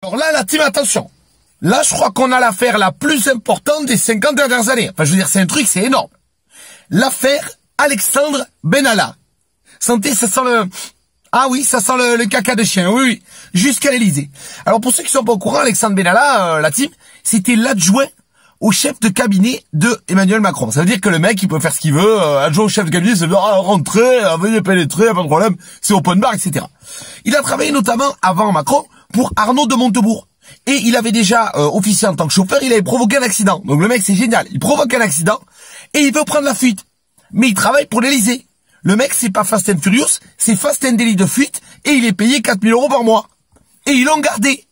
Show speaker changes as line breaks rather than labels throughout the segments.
Alors là, la team, attention. Là, je crois qu'on a l'affaire la plus importante des 50 dernières années. Enfin, je veux dire, c'est un truc, c'est énorme. L'affaire Alexandre Benalla. Sentez, ça sent le... Ah oui, ça sent le caca de chien, oui, oui. Jusqu'à l'Elysée. Alors, pour ceux qui sont pas au courant, Alexandre Benalla, la team, c'était l'adjoint au chef de cabinet de Emmanuel Macron. Ça veut dire que le mec, il peut faire ce qu'il veut, adjoint au chef de cabinet, ça veut dire, rentrez, veuillez pénétrer, pas de problème, c'est open bar, etc. Il a travaillé notamment, avant Macron, pour Arnaud de Montebourg. Et il avait déjà officié en tant que chauffeur, il avait provoqué un accident. Donc le mec, c'est génial. Il provoque un accident et il veut prendre la fuite. Mais il travaille pour l'Elysée. Le mec, c'est pas Fast and Furious, c'est Fast and Délit de fuite et il est payé 4 000 € par mois. Et ils l'ont gardé.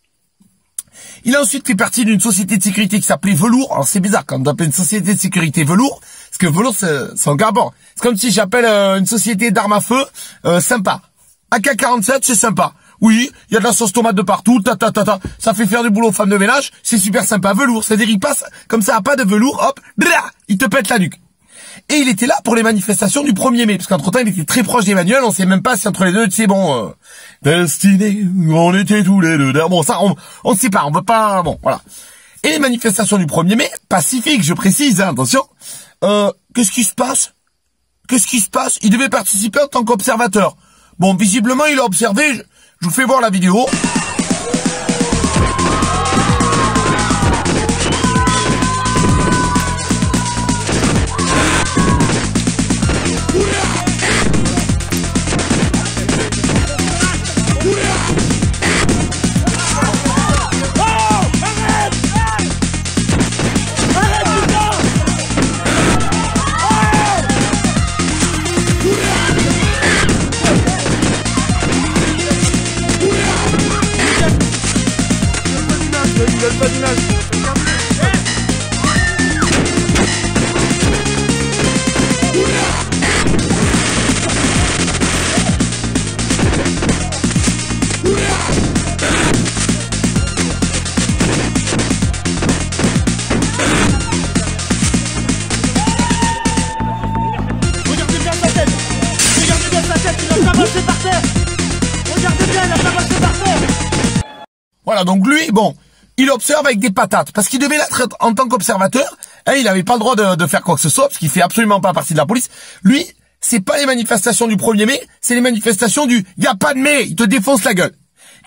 Il a ensuite fait partie d'une société de sécurité qui s'appelait Velours. Alors c'est bizarre quand on appelle une société de sécurité Velours, parce que Velours, c'est un garbant. C'est comme si j'appelle une société d'armes à feu sympa. AK-47, c'est sympa. Oui, il y a de la sauce tomate de partout, ça fait faire du boulot aux femmes de ménage, c'est super sympa. Velours, c'est-à-dire il passe comme ça à pas de velours, hop, il te pète la nuque. Et il était là pour les manifestations du 1er mai, parce qu'entre-temps, il était très proche d'Emmanuel, on sait même pas si entre les deux, tu sais, bon, destinés, on était tous les deux, bon, ça, on ne sait pas, on veut pas, bon, voilà. Et les manifestations du 1er mai, pacifiques, je précise, hein, attention, qu'est-ce qui se passe? Il devait participer en tant qu'observateur. Bon, visiblement, il a observé, je vous fais voir la vidéo. Voilà, donc lui, bon, il observe avec des patates, parce qu'il devait l'être en tant qu'observateur, hein, il n'avait pas le droit de faire quoi que ce soit, parce qu'il fait absolument pas partie de la police. Lui, c'est pas les manifestations du 1er mai, c'est les manifestations du « y a pas de mai », il te défonce la gueule.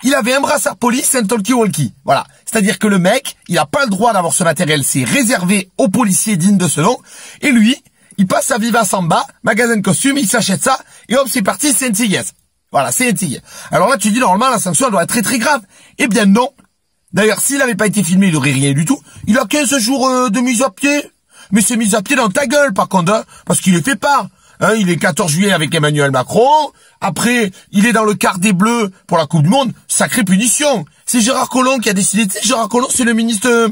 Il avait un brassard police, un talkie-walkie, voilà. C'est-à-dire que le mec, il a pas le droit d'avoir ce matériel, c'est réservé aux policiers dignes de ce nom, et lui, il passe à Viva Samba, magasin de costumes, il s'achète ça, et hop, c'est parti, c'est un tigès. Voilà, c'est un tigre. Alors là, tu dis, normalement, la sanction, elle doit être très très grave. Eh bien, non. D'ailleurs, s'il n'avait pas été filmé, il aurait rien du tout. Il a 15 jours de mise à pied. Mais c'est mise à pied dans ta gueule, par contre, hein, parce qu'il est fait pas. Hein, il est 14 juillet avec Emmanuel Macron. Après, il est dans le quart des Bleus pour la Coupe du Monde. Sacrée punition. C'est Gérard Collomb qui a décidé. Tu sais, Gérard Collomb, c'est le ministre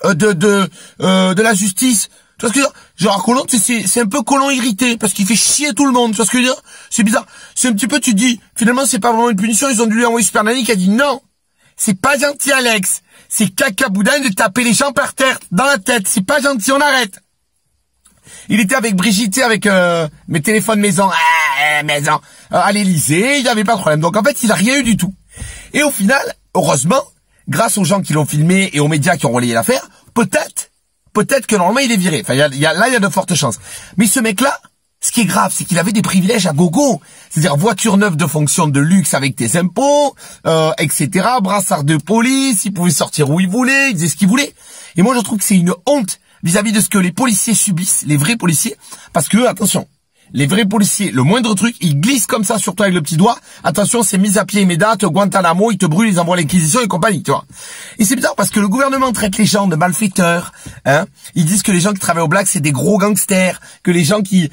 de la Justice. Tu vois ce que je veux dire? Gérard Collomb, c'est un peu Collomb irrité, parce qu'il fait chier tout le monde. Tu vois ce que je veux dire? C'est bizarre. C'est un petit peu, tu te dis, finalement, c'est pas vraiment une punition, ils ont dû lui envoyer Super Nanny qui a dit non. C'est pas gentil, Alex. C'est caca boudin de taper les gens par terre, dans la tête. C'est pas gentil, on arrête. Il était avec Brigitte, avec mes téléphones maison, maison, à l'Elysée, il n'y avait pas de problème. Donc en fait, il a rien eu du tout. Et au final, heureusement, grâce aux gens qui l'ont filmé et aux médias qui ont relayé l'affaire, peut-être que normalement il est viré. Enfin, il y a de fortes chances. Mais ce mec-là, ce qui est grave, c'est qu'il avait des privilèges à gogo. C'est-à-dire voiture neuve de fonction de luxe avec tes impôts, etc. Brassard de police, il pouvait sortir où il voulait, il faisait ce qu'il voulait. Et moi, je trouve que c'est une honte vis-à-vis de ce que les policiers subissent, les vrais policiers. Parce que, attention, les vrais policiers, le moindre truc, ils glissent comme ça sur toi avec le petit doigt. Attention, c'est mise à pied immédiate, Guantanamo, ils te brûlent, ils envoient l'inquisition et compagnie, tu vois. Et c'est bizarre parce que le gouvernement traite les gens de malfaiteurs, hein. Ils disent que les gens qui travaillent au black, c'est des gros gangsters, que les gens qui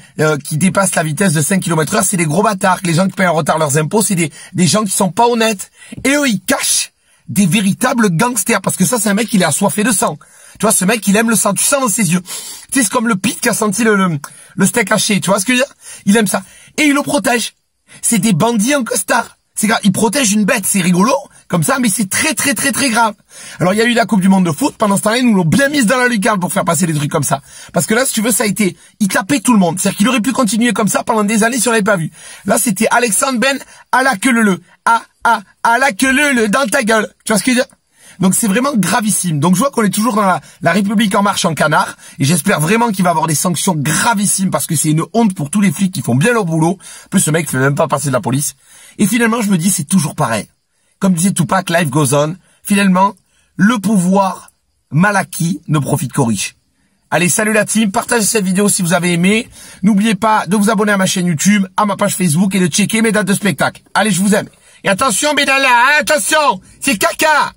dépassent la vitesse de 5 km/h, c'est des gros bâtards, que les gens qui payent en retard leurs impôts, c'est des gens qui sont pas honnêtes. Et eux, ils cachent des véritables gangsters, parce que ça, c'est un mec, il est assoiffé de sang. Tu vois, ce mec, il aime le sang, tu sens dans ses yeux. Tu sais, c'est comme le pit qui a senti le steak haché, tu vois ce que je veux dire? Il aime ça. Et il le protège. C'est des bandits en costard. C'est grave, ils protègent une bête, c'est rigolo. comme ça, mais c'est très très très très grave. Alors il y a eu la Coupe du Monde de foot, pendant ce temps-là, ils nous l'ont bien mise dans la lucarne pour faire passer des trucs comme ça. Parce que là, si tu veux, ça a été, il tapait tout le monde. C'est-à-dire qu'il aurait pu continuer comme ça pendant des années si on l'avait pas vu. Là, c'était Alexandre Ben à la queue le. À la queue le dans ta gueule. Tu vois ce que je veux dire? Donc c'est vraiment gravissime. Donc je vois qu'on est toujours dans la République en marche en canard. Et j'espère vraiment qu'il va y avoir des sanctions gravissimes parce que c'est une honte pour tous les flics qui font bien leur boulot. En plus, ce mec fait même pas passer de la police. Et finalement, je me dis, c'est toujours pareil. Comme disait Tupac, life goes on. Finalement, le pouvoir mal acquis ne profite qu'aux riches. Allez, salut la team, partagez cette vidéo si vous avez aimé. N'oubliez pas de vous abonner à ma chaîne YouTube, à ma page Facebook et de checker mes dates de spectacle. Allez, je vous aime. Et attention, Benalla, hein, attention, c'est caca.